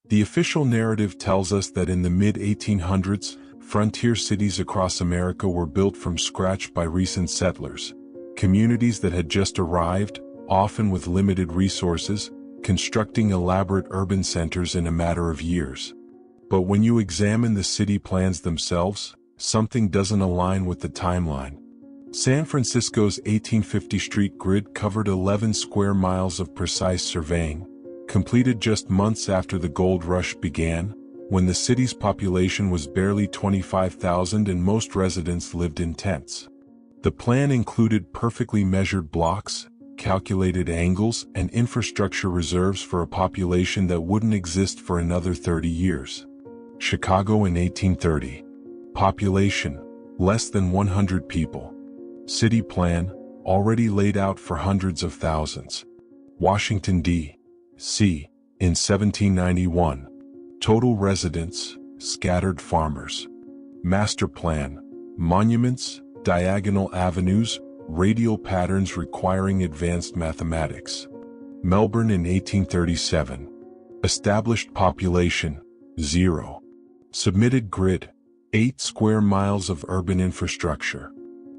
The official narrative tells us that in the mid-1800s, frontier cities across America were built from scratch by recent settlers, communities that had just arrived, often with limited resources, constructing elaborate urban centers in a matter of years. But when you examine the city plans themselves, something doesn't align with the timeline. San Francisco's 1850 street grid covered 11 square miles of precise surveying, completed just months after the gold rush began, when the city's population was barely 25,000 and most residents lived in tents. The plan included perfectly measured blocks, calculated angles, and infrastructure reserves for a population that wouldn't exist for another 30 years. Chicago in 1830. Population, less than 100 people. City plan, already laid out for hundreds of thousands. Washington, D.C., in 1791. Total residents, scattered farmers. Master plan, monuments, diagonal avenues, radial patterns requiring advanced mathematics. Melbourne in 1837. Established population, 0. Submitted grid, 8 square miles of urban infrastructure.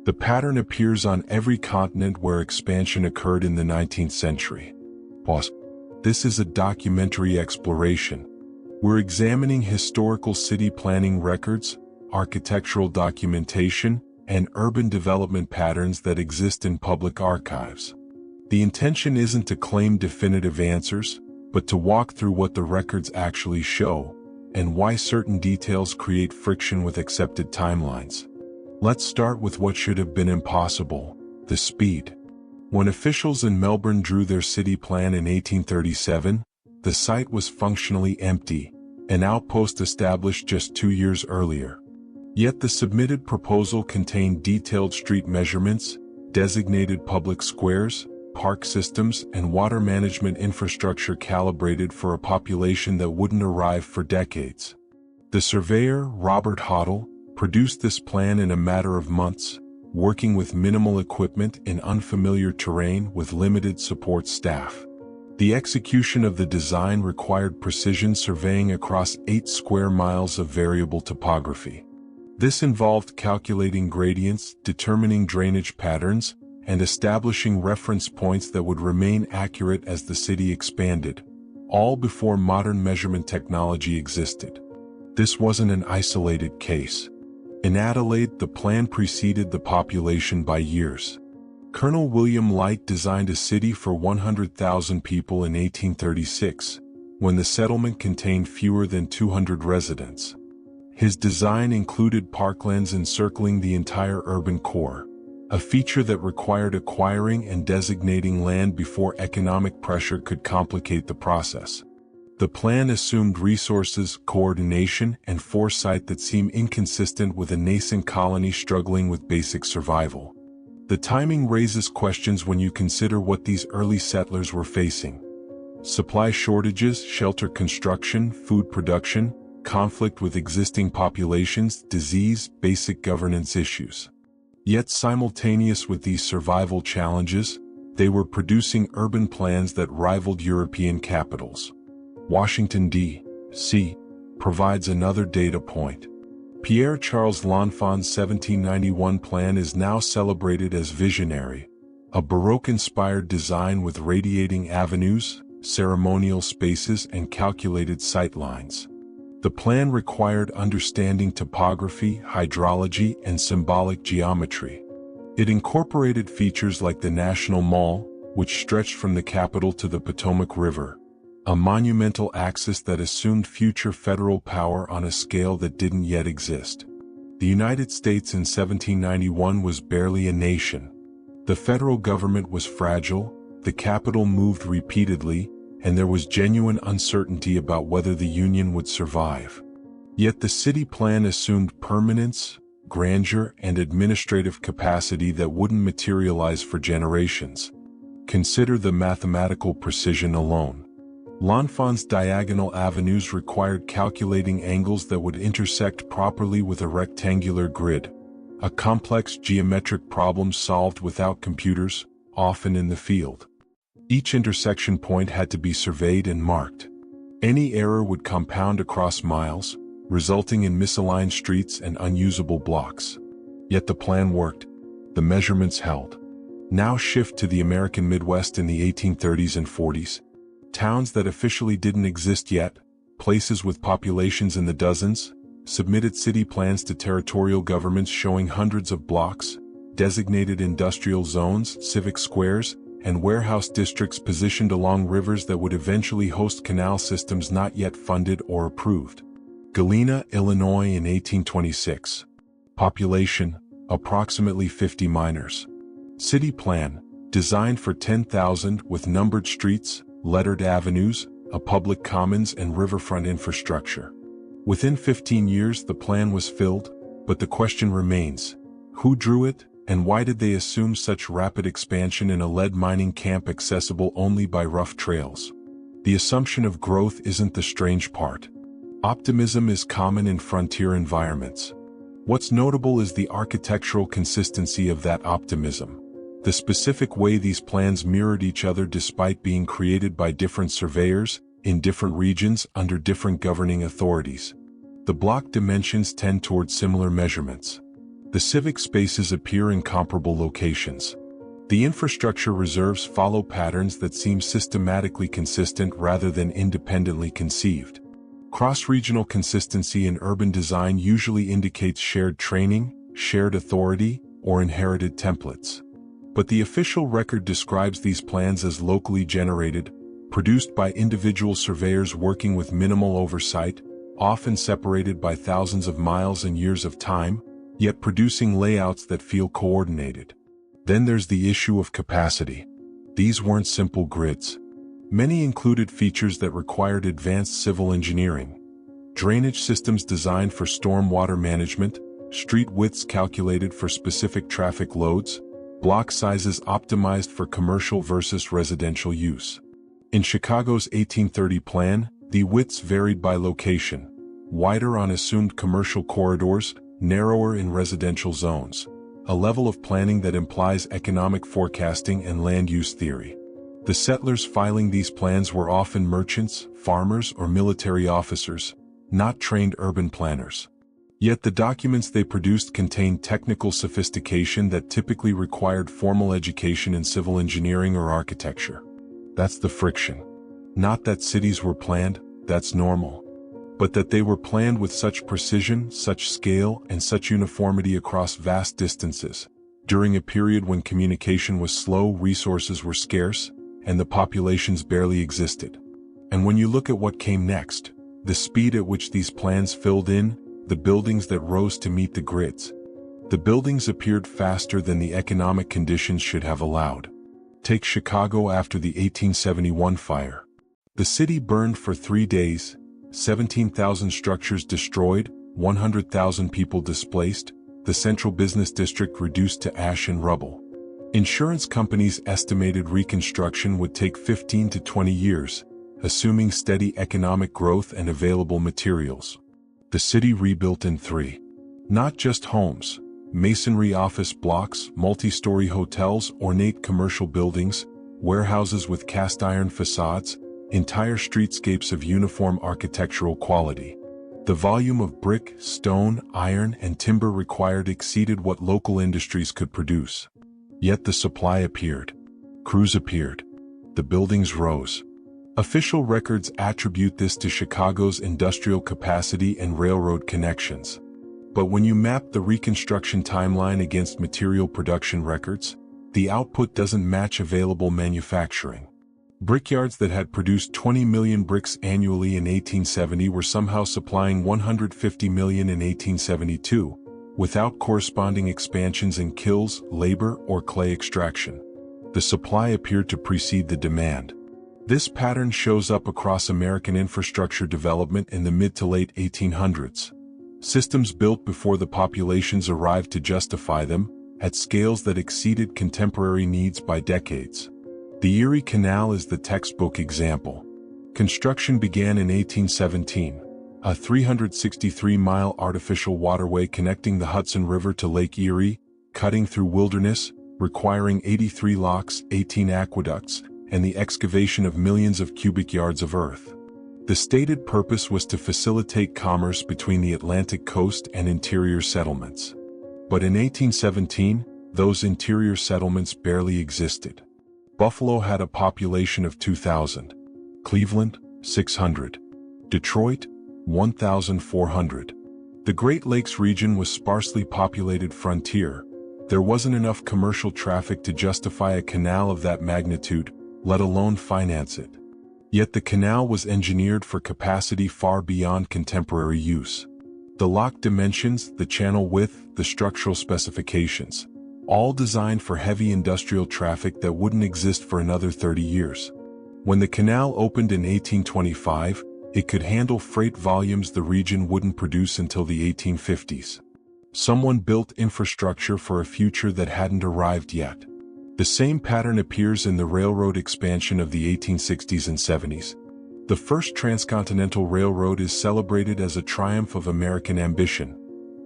The pattern appears on every continent where expansion occurred in the 19th century. Pause. This is a documentary exploration. We're examining historical city planning records, architectural documentation, and urban development patterns that exist in public archives. The intention isn't to claim definitive answers, but to walk through what the records actually show, and why certain details create friction with accepted timelines. Let's start with what should have been impossible: the speed. When officials in Melbourne drew their city plan in 1837, the site was functionally empty, an outpost established just 2 years earlier. Yet the submitted proposal contained detailed street measurements, designated public squares, park systems, and water management infrastructure calibrated for a population that wouldn't arrive for decades. The surveyor, Robert Hoddle, produced this plan in a matter of months, working with minimal equipment in unfamiliar terrain with limited support staff. The execution of the design required precision surveying across 8 square miles of variable topography. This involved calculating gradients, determining drainage patterns, and establishing reference points that would remain accurate as the city expanded, all before modern measurement technology existed. This wasn't an isolated case. In Adelaide, the plan preceded the population by years. Colonel William Light designed a city for 100,000 people in 1836, when the settlement contained fewer than 200 residents. His design included parklands encircling the entire urban core, a feature that required acquiring and designating land before economic pressure could complicate the process. The plan assumed resources, coordination, and foresight that seem inconsistent with a nascent colony struggling with basic survival. The timing raises questions when you consider what these early settlers were facing: supply shortages, shelter construction, food production, conflict with existing populations, disease, basic governance issues. Yet simultaneous with these survival challenges, they were producing urban plans that rivaled European capitals. Washington, D.C., provides another data point. Pierre Charles L'Enfant's 1791 plan is now celebrated as visionary, a Baroque-inspired design with radiating avenues, ceremonial spaces, and calculated sightlines. The plan required understanding topography, hydrology, and symbolic geometry. It incorporated features like the National Mall, which stretched from the Capitol to the Potomac River, a monumental axis that assumed future federal power on a scale that didn't yet exist. The United States in 1791 was barely a nation. The federal government was fragile, the capital moved repeatedly, and there was genuine uncertainty about whether the Union would survive. Yet the city plan assumed permanence, grandeur, and administrative capacity that wouldn't materialize for generations. Consider the mathematical precision alone. L'Enfant's diagonal avenues required calculating angles that would intersect properly with a rectangular grid, a complex geometric problem solved without computers, often in the field. Each intersection point had to be surveyed and marked. Any error would compound across miles, resulting in misaligned streets and unusable blocks. Yet the plan worked. The measurements held. Now shift to the American Midwest in the 1830s and 40s. Towns that officially didn't exist yet, places with populations in the dozens, submitted city plans to territorial governments showing hundreds of blocks, designated industrial zones, civic squares, and warehouse districts positioned along rivers that would eventually host canal systems not yet funded or approved. Galena, Illinois in 1826. Population, approximately 50 miners. City plan, designed for 10,000 with numbered streets, lettered avenues, a public commons and riverfront infrastructure. Within 15 years the plan was filled, but the question remains, who drew it, and why did they assume such rapid expansion in a lead mining camp accessible only by rough trails? The assumption of growth isn't the strange part. Optimism is common in frontier environments. What's notable is the architectural consistency of that optimism. The specific way these plans mirrored each other despite being created by different surveyors, in different regions under different governing authorities. The block dimensions tend toward similar measurements. The civic spaces appear in comparable locations. The infrastructure reserves follow patterns that seem systematically consistent rather than independently conceived. Cross-regional consistency in urban design usually indicates shared training, shared authority, or inherited templates. But the official record describes these plans as locally generated, produced by individual surveyors working with minimal oversight, often separated by thousands of miles and years of time, yet producing layouts that feel coordinated. Then there's the issue of capacity. These weren't simple grids. Many included features that required advanced civil engineering. Drainage systems designed for stormwater management, street widths calculated for specific traffic loads, block sizes optimized for commercial versus residential use. In Chicago's 1830 plan, the widths varied by location, wider on assumed commercial corridors, narrower in residential zones, a level of planning that implies economic forecasting and land use theory. The settlers filing these plans were often merchants, farmers, or military officers, not trained urban planners. Yet the documents they produced contained technical sophistication that typically required formal education in civil engineering or architecture. That's the friction. Not that cities were planned, that's normal. But that they were planned with such precision, such scale, and such uniformity across vast distances, during a period when communication was slow, resources were scarce, and the populations barely existed. And when you look at what came next, the speed at which these plans filled in, the buildings that rose to meet the grids. The buildings appeared faster than the economic conditions should have allowed. Take Chicago after the 1871 fire. The city burned for 3 days, 17,000 structures destroyed, 100,000 people displaced, the central business district reduced to ash and rubble. Insurance companies estimated reconstruction would take 15 to 20 years, assuming steady economic growth and available materials. The city rebuilt in 3. Not just homes, masonry office blocks, multi-story hotels, ornate commercial buildings, warehouses with cast-iron facades, entire streetscapes of uniform architectural quality. The volume of brick, stone, iron, and timber required exceeded what local industries could produce. Yet the supply appeared. Crews appeared. The buildings rose. Official records attribute this to Chicago's industrial capacity and railroad connections. But when you map the reconstruction timeline against material production records, the output doesn't match available manufacturing. Brickyards that had produced 20 million bricks annually in 1870 were somehow supplying 150 million in 1872, without corresponding expansions in kilns, labor, or clay extraction. The supply appeared to precede the demand. This pattern shows up across American infrastructure development in the mid to late 1800s. Systems built before the populations arrived to justify them, at scales that exceeded contemporary needs by decades. The Erie Canal is the textbook example. Construction began in 1817, a 363-mile artificial waterway connecting the Hudson River to Lake Erie, cutting through wilderness, requiring 83 locks, 18 aqueducts, and the excavation of millions of cubic yards of earth. The stated purpose was to facilitate commerce between the Atlantic coast and interior settlements. But in 1817, those interior settlements barely existed. Buffalo had a population of 2,000. Cleveland, 600. Detroit, 1,400. The Great Lakes region was sparsely populated frontier. There wasn't enough commercial traffic to justify a canal of that magnitude, let alone finance it. Yet the canal was engineered for capacity far beyond contemporary use. The lock dimensions, the channel width, the structural specifications, all designed for heavy industrial traffic that wouldn't exist for another 30 years. When the canal opened in 1825, it could handle freight volumes the region wouldn't produce until the 1850s. Someone built infrastructure for a future that hadn't arrived yet. The same pattern appears in the railroad expansion of the 1860s and 70s. The first transcontinental railroad is celebrated as a triumph of American ambition.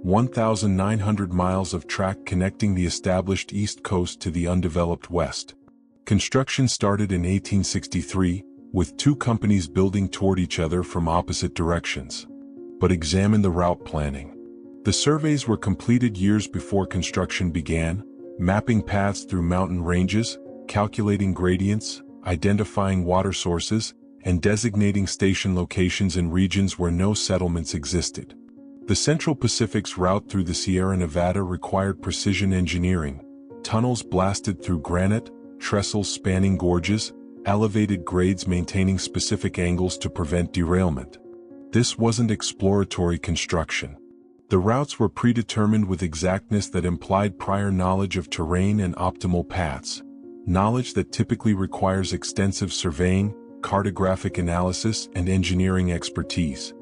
1,900 miles of track connecting the established East Coast to the undeveloped West. Construction started in 1863, with two companies building toward each other from opposite directions. But examine the route planning. The surveys were completed years before construction began, mapping paths through mountain ranges, calculating gradients, identifying water sources, and designating station locations in regions where no settlements existed. The Central Pacific's route through the Sierra Nevada required precision engineering, tunnels blasted through granite, trestles spanning gorges, elevated grades maintaining specific angles to prevent derailment. This wasn't exploratory construction. The routes were predetermined with exactness that implied prior knowledge of terrain and optimal paths, knowledge that typically requires extensive surveying, cartographic analysis, and engineering expertise.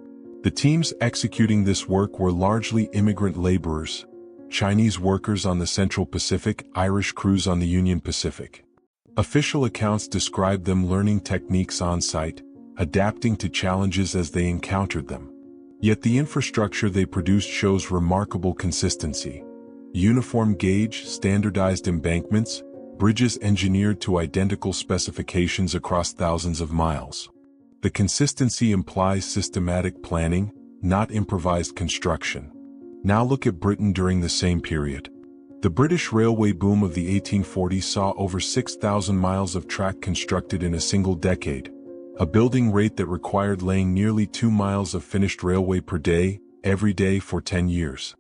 The teams executing this work were largely immigrant laborers, Chinese workers on the Central Pacific, Irish crews on the Union Pacific. Official accounts described them learning techniques on site, adapting to challenges as they encountered them. Yet the infrastructure they produced shows remarkable consistency. Uniform gauge, standardized embankments, bridges engineered to identical specifications across thousands of miles. The consistency implies systematic planning, not improvised construction. Now look at Britain during the same period. The British railway boom of the 1840s saw over 6,000 miles of track constructed in a single decade, a building rate that required laying nearly 2 miles of finished railway per day, every day for 10 years.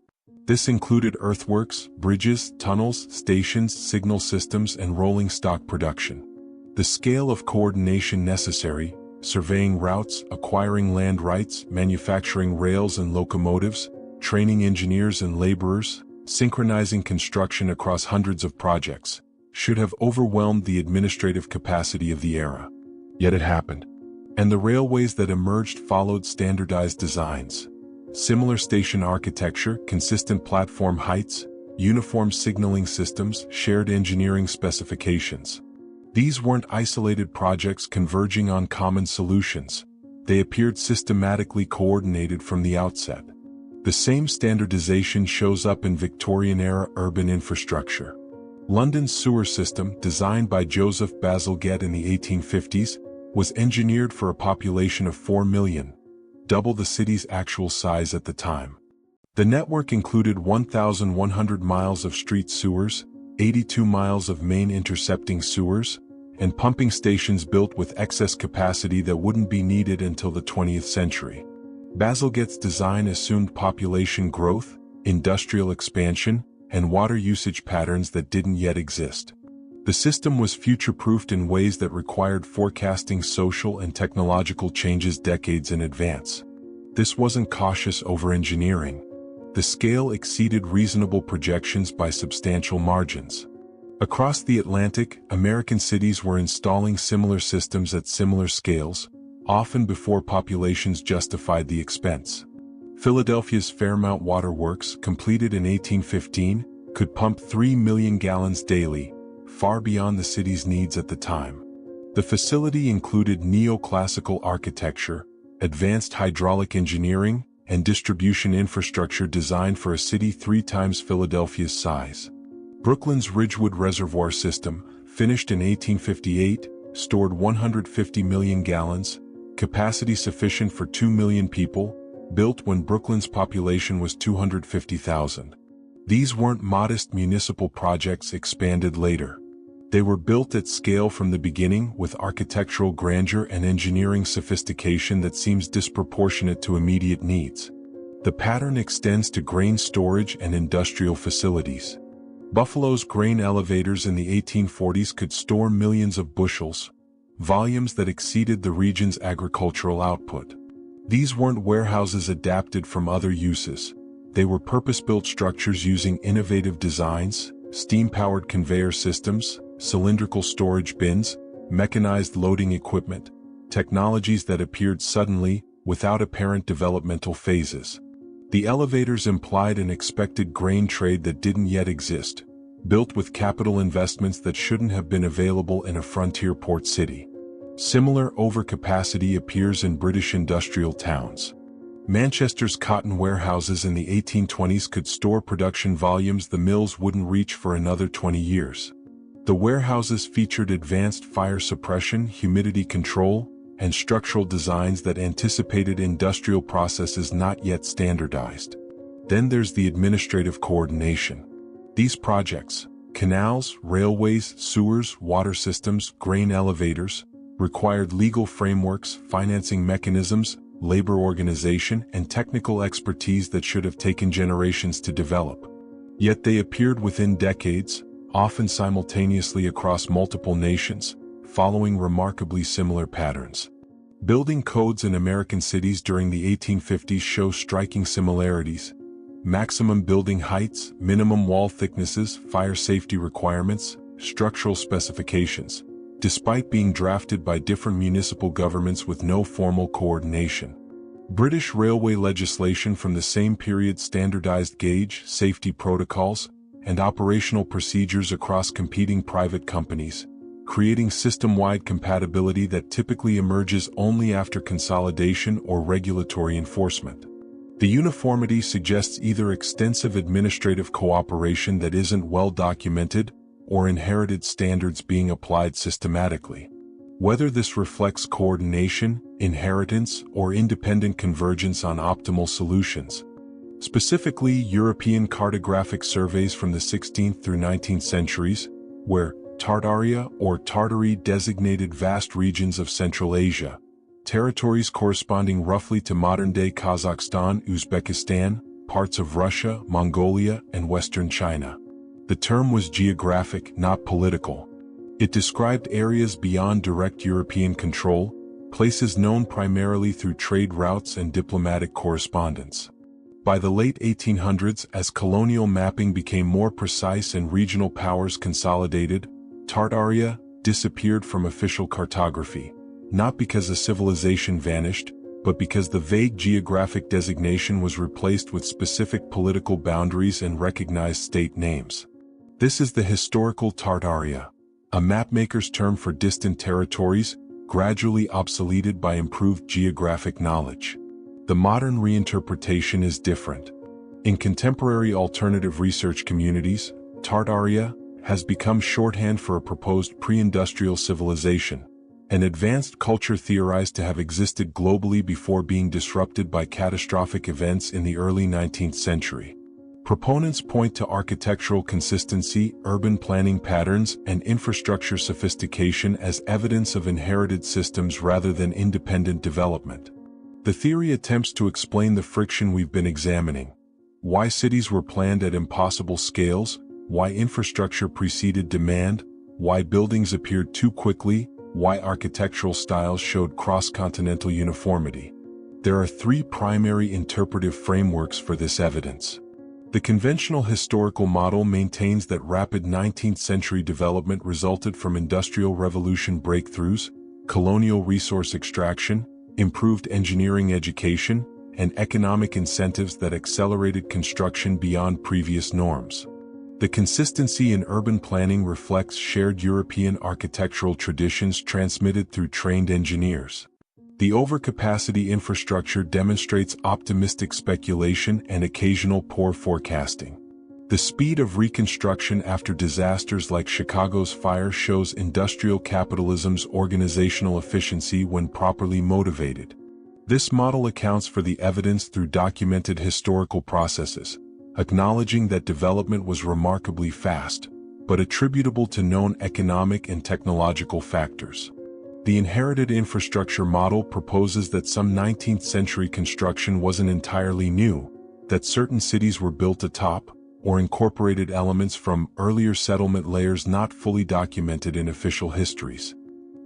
This included earthworks, bridges, tunnels, stations, signal systems, and rolling stock production. The scale of coordination necessary, surveying routes, acquiring land rights, manufacturing rails and locomotives, training engineers and laborers, synchronizing construction across hundreds of projects, should have overwhelmed the administrative capacity of the era. Yet it happened. And the railways that emerged followed standardized designs. Similar station architecture, consistent platform heights, uniform signaling systems, shared engineering specifications. These weren't isolated projects converging on common solutions. They appeared systematically coordinated from the outset. The same standardization shows up in Victorian-era urban infrastructure. London's sewer system, designed by Joseph Bazalgette in the 1850s, was engineered for a population of 4 million, double the city's actual size at the time. The network included 1,100 miles of street sewers, 82 miles of main intercepting sewers, and pumping stations built with excess capacity that wouldn't be needed until the 20th century. Bazalgette's design assumed population growth, industrial expansion, and water usage patterns that didn't yet exist. The system was future-proofed in ways that required forecasting social and technological changes decades in advance. This wasn't cautious over-engineering. The scale exceeded reasonable projections by substantial margins. Across the Atlantic, American cities were installing similar systems at similar scales, often before populations justified the expense. Philadelphia's Fairmount Water Works, completed in 1815, could pump 3 million gallons daily, far beyond the city's needs at the time. The facility included neoclassical architecture, advanced hydraulic engineering, and distribution infrastructure designed for a city 3 times Philadelphia's size. Brooklyn's Ridgewood Reservoir System, finished in 1858, stored 150 million gallons, capacity sufficient for 2 million people, built when Brooklyn's population was 250,000. These weren't modest municipal projects expanded later. They were built at scale from the beginning with architectural grandeur and engineering sophistication that seems disproportionate to immediate needs. The pattern extends to grain storage and industrial facilities. Buffalo's grain elevators in the 1840s could store millions of bushels, volumes that exceeded the region's agricultural output. These weren't warehouses adapted from other uses. They were purpose-built structures using innovative designs, steam-powered conveyor systems, cylindrical storage bins, mechanized loading equipment, technologies that appeared suddenly, without apparent developmental phases. The elevators implied an expected grain trade that didn't yet exist, built with capital investments that shouldn't have been available in a frontier port city. Similar overcapacity appears in British industrial towns. Manchester's cotton warehouses in the 1820s could store production volumes the mills wouldn't reach for another 20 years. The warehouses featured advanced fire suppression, humidity control, and structural designs that anticipated industrial processes not yet standardized. Then there's the administrative coordination. These projects, canals, railways, sewers, water systems, grain elevators, required legal frameworks, financing mechanisms, labor organization, and technical expertise that should have taken generations to develop. Yet they appeared within decades, often simultaneously across multiple nations, following remarkably similar patterns. Building codes in American cities during the 1850s show striking similarities. Maximum building heights, minimum wall thicknesses, fire safety requirements, structural specifications, despite being drafted by different municipal governments with no formal coordination. British railway legislation from the same period standardized gauge, safety protocols, and operational procedures across competing private companies, creating system-wide compatibility that typically emerges only after consolidation or regulatory enforcement. The uniformity suggests either extensive administrative cooperation that isn't well documented, or inherited standards being applied systematically. Whether this reflects coordination, inheritance, or independent convergence on optimal solutions. Specifically, European cartographic surveys from the 16th through 19th centuries, where Tartaria or Tartary designated vast regions of Central Asia, territories corresponding roughly to modern-day Kazakhstan, Uzbekistan, parts of Russia, Mongolia, and Western China. The term was geographic, not political. It described areas beyond direct European control, places known primarily through trade routes and diplomatic correspondence. By the late 1800s, as colonial mapping became more precise and regional powers consolidated, Tartaria disappeared from official cartography, not because a civilization vanished, but because the vague geographic designation was replaced with specific political boundaries and recognized state names. This is the historical Tartaria, a mapmaker's term for distant territories, gradually obsoleted by improved geographic knowledge. The modern reinterpretation is different. In contemporary alternative research communities, Tartaria has become shorthand for a proposed pre-industrial civilization, an advanced culture theorized to have existed globally before being disrupted by catastrophic events in the early 19th century. Proponents point to architectural consistency, urban planning patterns, and infrastructure sophistication as evidence of inherited systems rather than independent development. The theory attempts to explain the friction we've been examining: why cities were planned at impossible scales, why infrastructure preceded demand, why buildings appeared too quickly, why architectural styles showed cross-continental uniformity. There are three primary interpretive frameworks for this evidence. The conventional historical model maintains that rapid 19th century development resulted from Industrial Revolution breakthroughs, colonial resource extraction, improved engineering education, and economic incentives that accelerated construction beyond previous norms. The consistency in urban planning reflects shared European architectural traditions transmitted through trained engineers. The overcapacity infrastructure demonstrates optimistic speculation and occasional poor forecasting. The speed of reconstruction after disasters like Chicago's fire shows industrial capitalism's organizational efficiency when properly motivated. This model accounts for the evidence through documented historical processes, acknowledging that development was remarkably fast, but attributable to known economic and technological factors. The inherited infrastructure model proposes that some 19th century construction wasn't entirely new, that certain cities were built atop, or incorporated elements from earlier settlement layers not fully documented in official histories.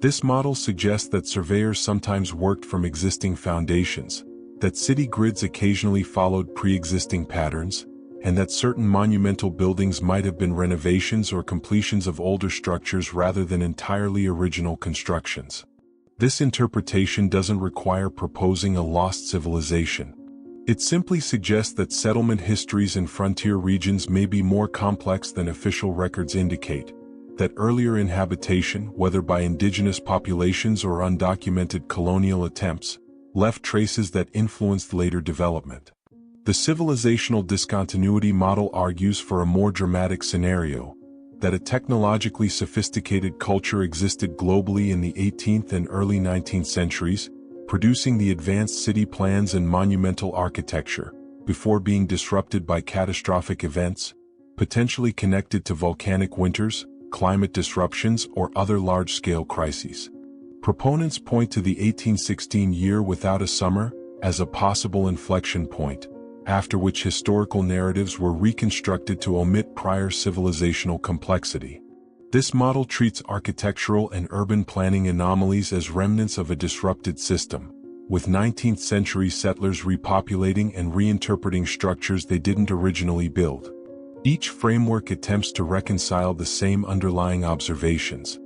This model suggests that surveyors sometimes worked from existing foundations, that city grids occasionally followed pre-existing patterns, and that certain monumental buildings might have been renovations or completions of older structures rather than entirely original constructions. This interpretation doesn't require proposing a lost civilization. It simply suggests that settlement histories in frontier regions may be more complex than official records indicate, that earlier inhabitation, whether by indigenous populations or undocumented colonial attempts, left traces that influenced later development. The civilizational discontinuity model argues for a more dramatic scenario, that a technologically sophisticated culture existed globally in the 18th and early 19th centuries, producing the advanced city plans and monumental architecture, before being disrupted by catastrophic events, potentially connected to volcanic winters, climate disruptions, or other large-scale crises. Proponents point to the 1816 year without a summer as a possible inflection point, after which historical narratives were reconstructed to omit prior civilizational complexity. This model treats architectural and urban planning anomalies as remnants of a disrupted system, with 19th century settlers repopulating and reinterpreting structures they didn't originally build. Each framework attempts to reconcile the same underlying observations: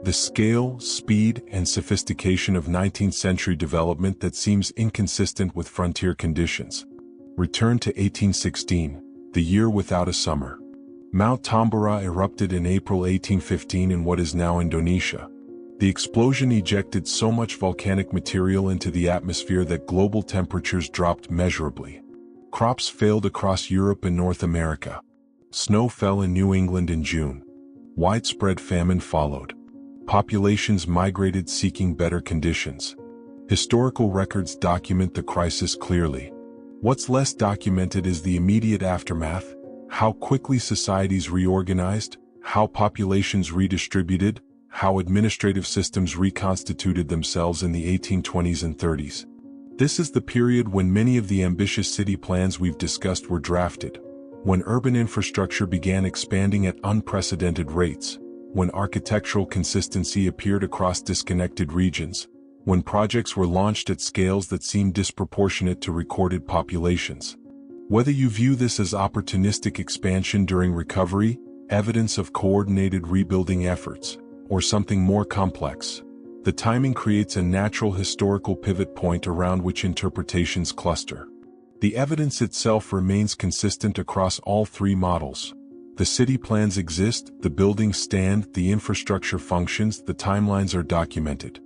the scale, speed, and sophistication of 19th century development that seems inconsistent with frontier conditions. Return to 1816, the year without a summer. Mount Tambora erupted in April 1815 in what is now Indonesia. The explosion ejected so much volcanic material into the atmosphere that global temperatures dropped measurably. Crops failed across Europe and North America. Snow fell in New England in June. Widespread famine followed. Populations migrated seeking better conditions. Historical records document the crisis clearly. What's less documented is the immediate aftermath: how quickly societies reorganized, how populations redistributed, how administrative systems reconstituted themselves in the 1820s and 30s. This is the period when many of the ambitious city plans we've discussed were drafted, when urban infrastructure began expanding at unprecedented rates, when architectural consistency appeared across disconnected regions, when projects were launched at scales that seemed disproportionate to recorded populations. Whether you view this as opportunistic expansion during recovery, evidence of coordinated rebuilding efforts, or something more complex, the timing creates a natural historical pivot point around which interpretations cluster. The evidence itself remains consistent across all three models. The city plans exist, the buildings stand, the infrastructure functions, the timelines are documented.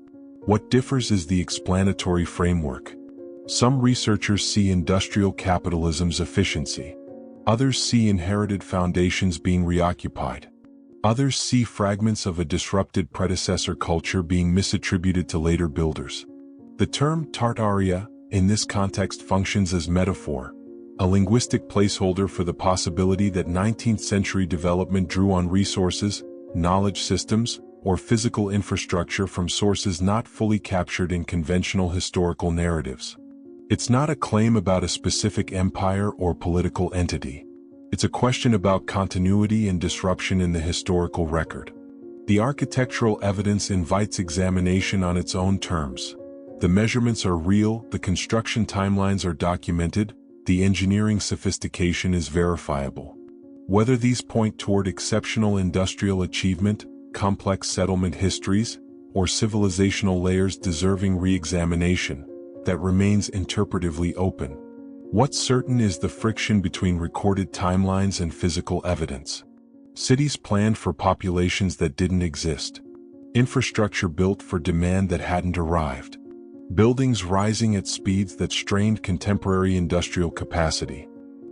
What differs is the explanatory framework. Some researchers see industrial capitalism's efficiency. Others see inherited foundations being reoccupied. Others see fragments of a disrupted predecessor culture being misattributed to later builders. The term Tartaria, in this context, functions as metaphor, a linguistic placeholder for the possibility that 19th century development drew on resources, knowledge systems, or physical infrastructure from sources not fully captured in conventional historical narratives. It's not a claim about a specific empire or political entity. It's a question about continuity and disruption in the historical record. The architectural evidence invites examination on its own terms. The measurements are real, the construction timelines are documented, the engineering sophistication is verifiable. Whether these point toward exceptional industrial achievement, complex settlement histories, or civilizational layers deserving re-examination, that remains interpretively open. What's certain is the friction between recorded timelines and physical evidence. Cities planned for populations that didn't exist. Infrastructure built for demand that hadn't arrived. Buildings rising at speeds that strained contemporary industrial capacity.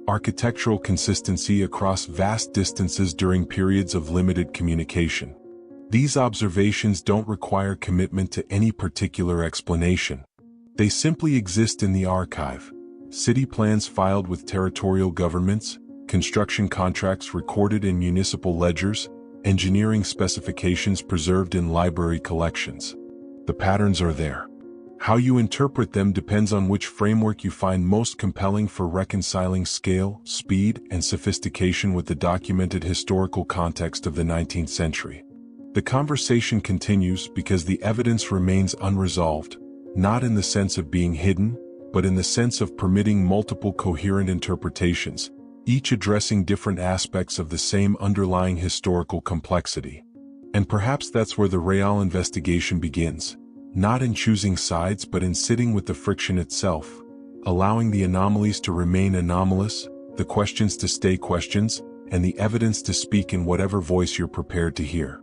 architectural consistency across vast distances during periods of limited communication. These observations don't require commitment to any particular explanation. They simply exist in the archive. City plans filed with territorial governments, construction contracts recorded in municipal ledgers, engineering specifications preserved in library collections. The patterns are there. How you interpret them depends on which framework you find most compelling for reconciling scale, speed, and sophistication with the documented historical context of the 19th century. The conversation continues because the evidence remains unresolved, not in the sense of being hidden, but in the sense of permitting multiple coherent interpretations, each addressing different aspects of the same underlying historical complexity. And perhaps that's where the Real investigation begins, not in choosing sides but in sitting with the friction itself, allowing the anomalies to remain anomalous, the questions to stay questions, and the evidence to speak in whatever voice you're prepared to hear.